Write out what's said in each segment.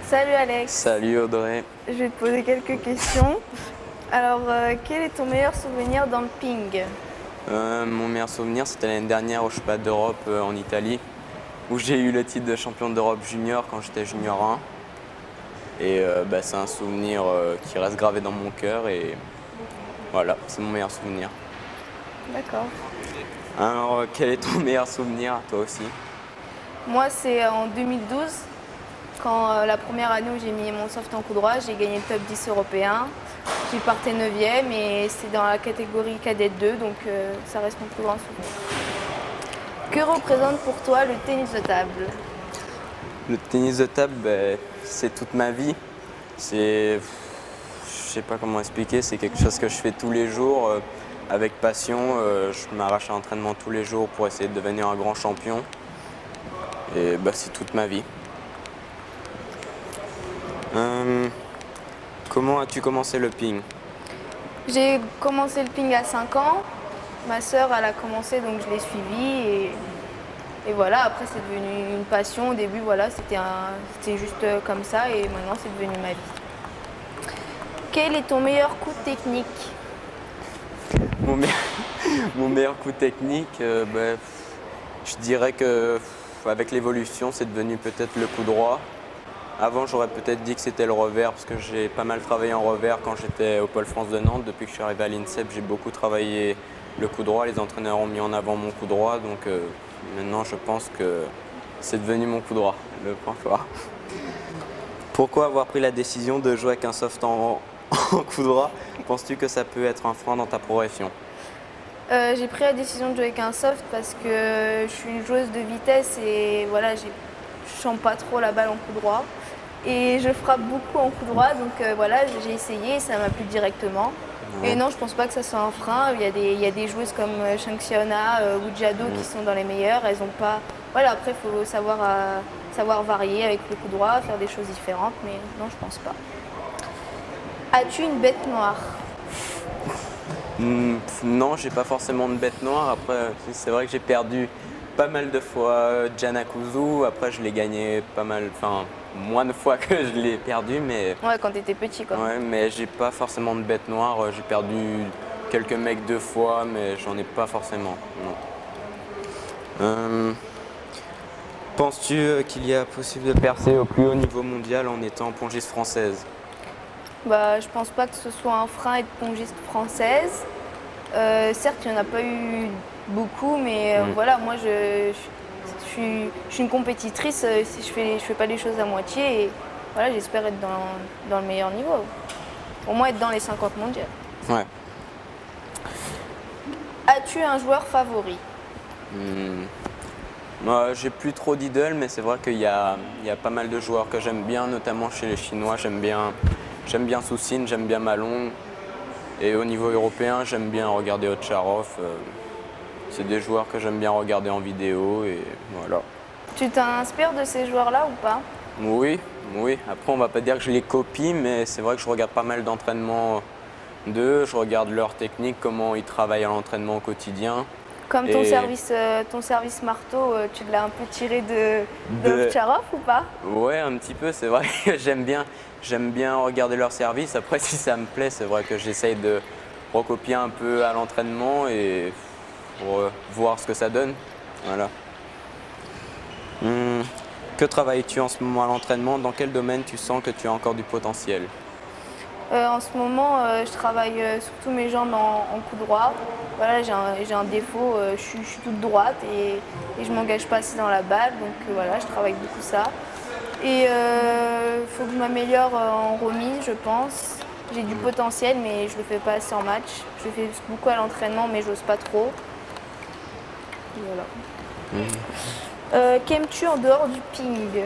Salut Alex, Salut Audrey. je vais te poser quelques questions. Alors, quel est ton meilleur souvenir dans le ping? Mon meilleur souvenir, c'était l'année dernière au Championnat d'Europe en Italie, où j'ai eu le titre de champion d'Europe junior quand j'étais junior 1. Et c'est un souvenir qui reste gravé dans mon cœur et voilà, c'est mon meilleur souvenir. D'accord. Alors, quel est ton meilleur souvenir, toi aussi? Moi, c'est en 2012, quand la première année où j'ai mis mon soft en coup droit, j'ai gagné le top 10 européen. J'ai parté 9e et c'est dans la catégorie cadet 2, donc ça reste mon plus grand souvenir. Que représente pour toi le tennis de table? Le tennis de table, c'est toute ma vie. Je sais pas comment expliquer, c'est quelque chose que je fais tous les jours avec passion. Je m'arrache à l'entraînement tous les jours pour essayer de devenir un grand champion. Et c'est toute ma vie. Comment as-tu commencé le ping? J'ai commencé le ping à 5 ans. Ma sœur, elle a commencé, donc je l'ai suivie. Et voilà, après c'est devenu une passion. Au début, voilà, c'était juste comme ça et maintenant c'est devenu ma vie. Quel est ton meilleur coup technique? Mon meilleur, mon meilleur coup technique, je dirais que avec l'évolution, c'est devenu peut-être le coup droit. Avant, j'aurais peut-être dit que c'était le revers parce que j'ai pas mal travaillé en revers quand j'étais au Pôle France de Nantes. Depuis que je suis arrivé à l'INSEP, j'ai beaucoup travaillé le coup droit. Les entraîneurs ont mis en avant mon coup droit, donc maintenant je pense que c'est devenu mon coup droit, le point fort. Pourquoi avoir pris la décision de jouer avec un soft en coup droit? Penses-tu que ça peut être un frein dans ta progression? J'ai pris la décision de jouer avec un soft parce que je suis une joueuse de vitesse et voilà, je sens pas trop la balle en coup droit. Et je frappe beaucoup en coup droit, donc voilà, j'ai essayé et ça m'a plu directement. Ouais. Et non, je pense pas que ça soit un frein. Il y a des joueuses comme Shanxiona ou Jado qui sont dans les meilleures. Elles ont pas. Voilà, après, il faut savoir varier avec le coup droit, faire des choses différentes, mais non, je pense pas. As-tu une bête noire? Non, j'ai pas forcément de bête noire. Après, c'est vrai que j'ai perdu pas mal de fois Jana Kuzu. Après, je l'ai gagné pas mal, enfin, moins de fois que je l'ai perdu, mais Ouais, quand t'étais petit, quoi. ouais, mais j'ai pas forcément de bête noire. J'ai perdu quelques mecs 2 fois, mais j'en ai pas forcément. Non. Penses-tu qu'il y a possible de percer au plus haut niveau mondial en étant pongiste française? Bah, je pense pas que ce soit un frein être pongiste française. Certes, il n'y en a pas eu beaucoup, mais voilà, moi je suis une compétitrice, si je fais pas les choses à moitié et voilà, j'espère être dans le meilleur niveau. Au moins être dans les 50 mondiales. Ouais. As-tu un joueur favori? Moi, j'ai plus trop d'idoles, mais c'est vrai qu'il y a pas mal de joueurs que j'aime bien, notamment chez les Chinois. J'aime bien Su Xin, j'aime bien Ma Long. Et au niveau européen, j'aime bien regarder Ovtcharov. C'est des joueurs que j'aime bien regarder en vidéo et voilà. Tu t'inspires de ces joueurs-là ou pas? Oui, oui. Après, on va pas dire que je les copie, mais c'est vrai que je regarde pas mal d'entraînements d'eux. Je regarde leur technique, comment ils travaillent à l'entraînement au quotidien. Comme ton service marteau, tu l'as un peu tiré de Ovtcharov ou pas? Ouais, un petit peu. C'est vrai que j'aime bien regarder leur service. Après, si ça me plaît, c'est vrai que j'essaye de recopier un peu à l'entraînement et pour voir ce que ça donne. Voilà. Que travailles-tu en ce moment à l'entraînement? Dans quel domaine tu sens que tu as encore du potentiel? En ce moment, je travaille surtout mes jambes en coup droit. Voilà, j'ai un défaut, je suis toute droite et je m'engage pas assez dans la balle, donc voilà, je travaille beaucoup ça. Et il faut que je m'améliore en roaming, je pense. J'ai du potentiel, mais je le fais pas assez en match. Je fais beaucoup à l'entraînement, mais j'ose pas trop. Et voilà. Qu'aimes-tu en dehors du ping?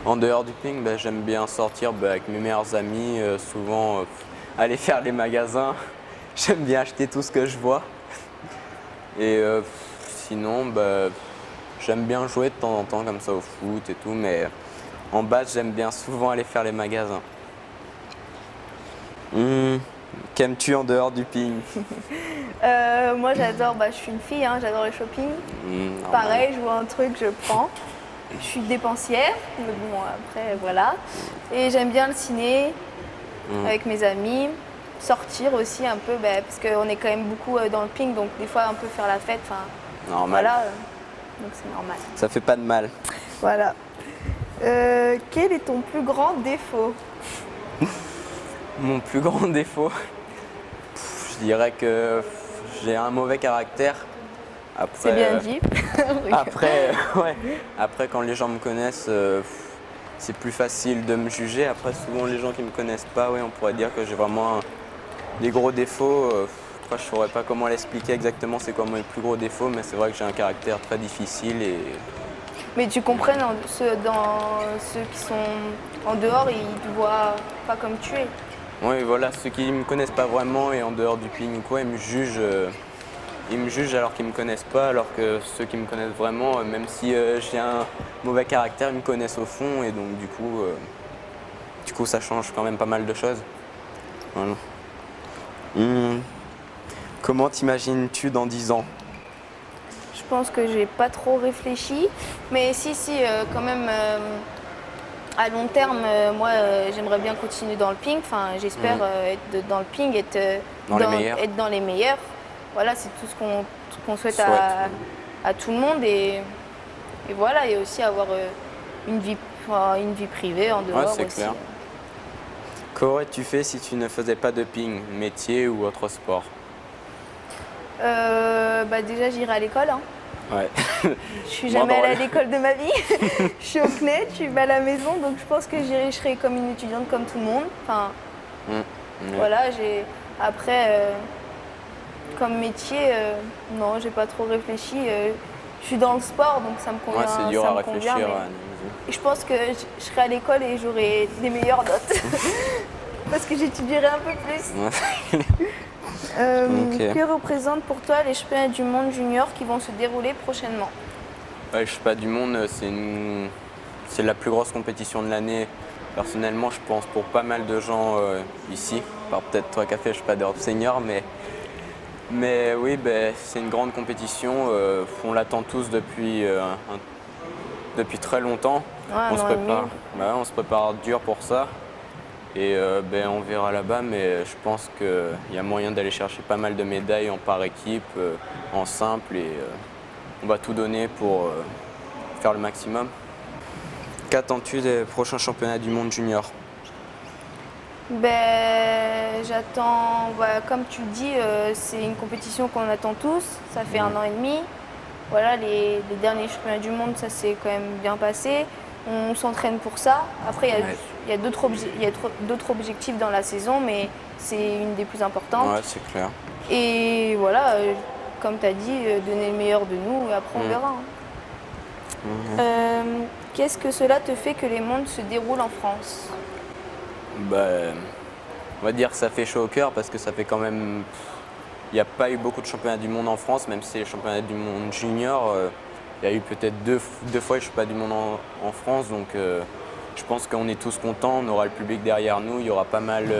En dehors du ping, j'aime bien sortir avec mes meilleurs amis, souvent aller faire les magasins. J'aime bien acheter tout ce que je vois. Et sinon, j'aime bien jouer de temps en temps comme ça au foot et tout, mais en base, j'aime bien souvent aller faire les magasins. Qu'aimes-tu en dehors du ping? Moi j'adore, je suis une fille, hein, j'adore le shopping. Normal. Pareil, je vois un truc, je prends. je suis dépensière, mais bon, après, voilà. Et j'aime bien le ciné avec mes amis, sortir aussi un peu, parce qu'on est quand même beaucoup dans le ping, donc des fois, un peu faire la fête, enfin, Normal. voilà, donc c'est normal. Ça fait pas de mal. Voilà. Quel est ton plus grand défaut? Mon plus grand défaut, je dirais que j'ai un mauvais caractère. Après, C'est bien dit. Après, quand les gens me connaissent, c'est plus facile de me juger. Après, souvent, les gens qui me connaissent pas, on pourrait dire que j'ai vraiment des gros défauts. Après, je saurais pas comment l'expliquer exactement c'est quoi mon plus gros défaut, mais c'est vrai que j'ai un caractère très difficile et Mais tu comprends, dans ceux qui sont en dehors, ils te voient pas comme tu es. oui, voilà, ceux qui me connaissent pas vraiment et en dehors du ping ou quoi, ils me jugent. Ils me jugent alors qu'ils me connaissent pas, alors que ceux qui me connaissent vraiment, même si j'ai un mauvais caractère, ils me connaissent au fond et donc du coup ça change quand même pas mal de choses. Voilà. Comment t'imagines-tu dans 10 ans? Je pense que j'ai pas trop réfléchi, mais si, quand même, à long terme, moi, j'aimerais bien continuer dans le ping. Enfin, j'espère être dans le ping, être être dans les meilleurs. Voilà, c'est tout ce qu'on souhaite à tout le monde et voilà, et aussi avoir une vie privée en dehors c'est aussi. clair. Qu'aurais-tu fait si tu ne faisais pas de ping, métier ou autre sport? Déjà, j'irai à l'école. Hein. Ouais. Je suis jamais allée à l'école de ma vie. Je suis au CNED, je suis à la maison, donc je pense que je serai comme une étudiante comme tout le monde. Enfin, voilà, après, comme métier, non, j'ai pas trop réfléchi. Je suis dans le sport, donc ça me convient. Ouais, c'est dur à réfléchir. Et je pense que je serai à l'école et j'aurai des meilleures notes. Parce que j'étudierai un peu plus. Que représentent pour toi les championnats du monde junior qui vont se dérouler prochainement? Les championnats du monde, c'est la plus grosse compétition de l'année. Personnellement, je pense pour pas mal de gens ici, par peut-être toi qui as fait, je sais pas, d'Europe senior, mais oui, c'est une grande compétition. On l'attend tous depuis très longtemps. Ouais, on se prépare dur pour ça. Et on verra là-bas, mais je pense qu'il y a moyen d'aller chercher pas mal de médailles en par équipe, en simple, et on va tout donner pour faire le maximum. Qu'attends-tu des prochains championnats du monde junior? J'attends, comme tu le dis, c'est une compétition qu'on attend tous, ça fait 1 an et demi. Voilà, les derniers championnats du monde, ça s'est quand même bien passé. On s'entraîne pour ça. Après, il y a d'autres objectifs dans la saison, mais c'est une des plus importantes. Ouais, c'est clair. Et voilà, comme tu as dit, donner le meilleur de nous et après on verra. Qu'est-ce que cela te fait que les mondes se déroulent en France? On va dire que ça fait chaud au cœur parce que ça fait quand même... Il n'y a pas eu beaucoup de championnats du monde en France, même si c'est les championnats du monde junior. Il y a eu peut-être deux fois les championnats du monde en France, donc je pense qu'on est tous contents, on aura le public derrière nous, il y aura pas mal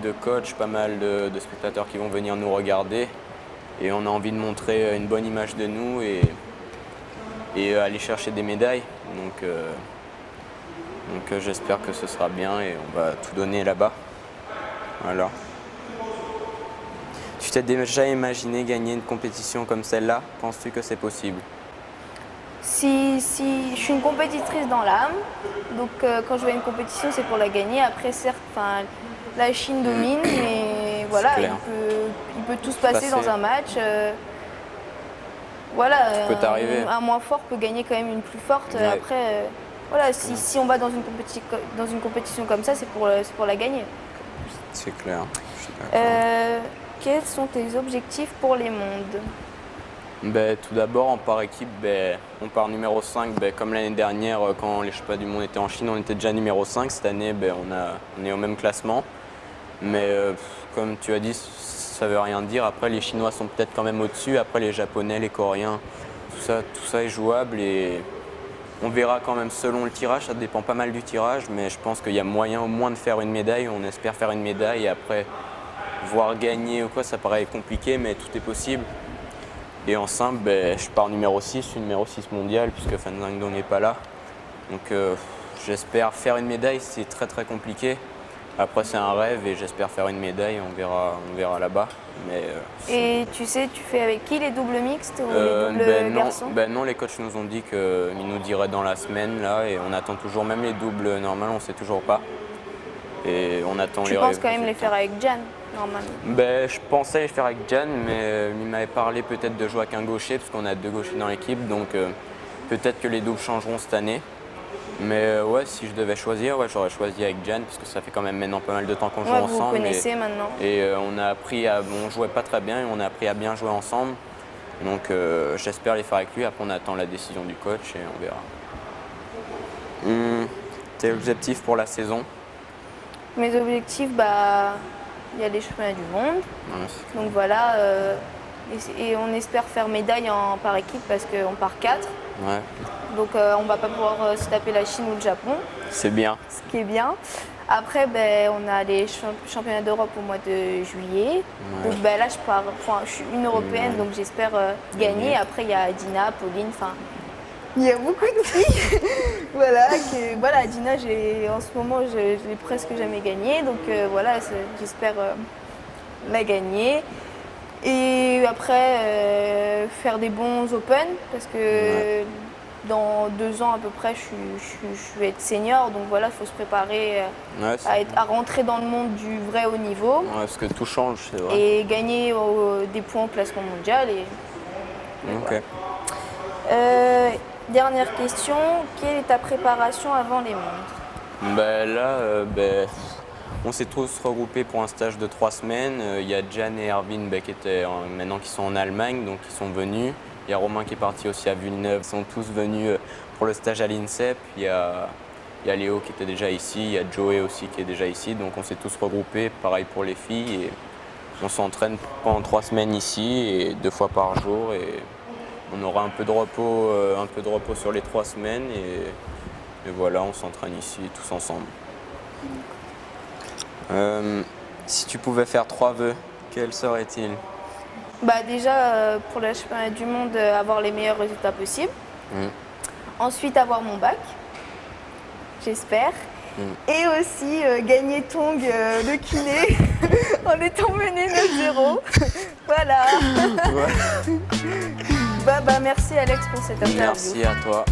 de coachs, pas mal de spectateurs qui vont venir nous regarder et on a envie de montrer une bonne image de nous et aller chercher des médailles. Donc j'espère que ce sera bien et on va tout donner là-bas. Voilà. Tu t'es déjà imaginé gagner une compétition comme celle-là? Penses-tu que c'est possible? Si je suis une compétitrice dans l'âme, donc quand je vais à une compétition, c'est pour la gagner. Après, certes, la Chine domine, mais voilà, il peut tout se passer dans un match. Voilà, peut t'arriver. Un moins fort peut gagner quand même une plus forte. Ouais. Après, voilà, si on va dans une compétition comme ça, c'est pour la gagner. C'est clair. Je suis d'accord. Quels sont tes objectifs pour les mondes? Tout d'abord, en par équipe, on part numéro 5. Comme l'année dernière, quand les championnats du monde étaient en Chine, on était déjà numéro 5. Cette année, on est au même classement. Mais comme tu as dit, ça ne veut rien dire. Après, les Chinois sont peut-être quand même au-dessus. Après, les Japonais, les Coréens, tout ça est jouable. Et on verra quand même selon le tirage. Ça dépend pas mal du tirage. Mais je pense qu'il y a moyen au moins de faire une médaille. On espère faire une médaille. Et après, voir gagner ou quoi, ça paraît compliqué, mais tout est possible. Et en simple, je pars numéro 6, je suis numéro 6 mondial puisque Fan Zhangdong n'est pas là. Donc j'espère faire une médaille, c'est très très compliqué. Après c'est un rêve et j'espère faire une médaille, on verra là-bas. Mais, Et tu sais, tu fais avec qui les doubles mixtes ou les doubles garçons? Non, les coachs nous ont dit qu'ils nous diraient dans la semaine là et on attend toujours, même les doubles normales, on ne sait toujours pas. Et on attend Tu penses quand même les faire avec Jan, normalement? Je pensais les faire avec Jan, mais il m'avait parlé peut-être de jouer avec un gaucher, parce qu'on a 2 gauchers dans l'équipe, donc peut-être que les doubles changeront cette année. Mais ouais, si je devais choisir, ouais, j'aurais choisi avec Jan, parce que ça fait quand même maintenant pas mal de temps qu'on joue ensemble. Vous connaissez maintenant. Et on jouait pas très bien et on a appris à bien jouer ensemble. Donc j'espère les faire avec lui, après on attend la décision du coach et on verra. Tes objectifs pour la saison? Mes objectifs, il y a les championnats du monde. Ouais, donc voilà, et on espère faire médaille par équipe parce qu'on part 4. ouais. Donc on va pas pouvoir se taper la Chine ou le Japon. C'est bien. Ce qui est bien. Après, on a les championnats d'Europe au mois de juillet. Ouais. Donc là, je suis une européenne, donc j'espère gagner. Après, il y a Dina, Pauline, il y a beaucoup de filles. voilà, Dina, en ce moment, je l'ai presque jamais gagnée. Donc j'espère la gagner. Et après, faire des bons Open, parce que dans 2 ans à peu près, je vais être senior. Donc voilà, il faut se préparer à rentrer dans le monde du vrai haut niveau. Ouais, parce que tout change, c'est vrai. Et gagner des points au classement mondial. Ok. Voilà. Dernière question, quelle est ta préparation avant les mondes? On s'est tous regroupés pour un stage de 3 semaines. Il y a Jan et Erwin qui sont en Allemagne, donc ils sont venus. Il y a Romain qui est parti aussi à Villeneuve. Ils sont tous venus pour le stage à l'INSEP. Il y a Léo qui était déjà ici, il y a Joey aussi qui est déjà ici. Donc on s'est tous regroupés, pareil pour les filles. Et on s'entraîne pendant 3 semaines ici et 2 fois par jour. Et on aura un peu de repos sur les 3 semaines. Et voilà, on s'entraîne ici tous ensemble. Si tu pouvais faire 3 vœux, quels seraient-ils? Déjà, pour le championnat du monde, avoir les meilleurs résultats possibles. Ensuite, avoir mon bac, j'espère. Et aussi gagner Tong le kiné en étant mené 9-0. Voilà. Merci Alex pour cette interview. Merci à toi.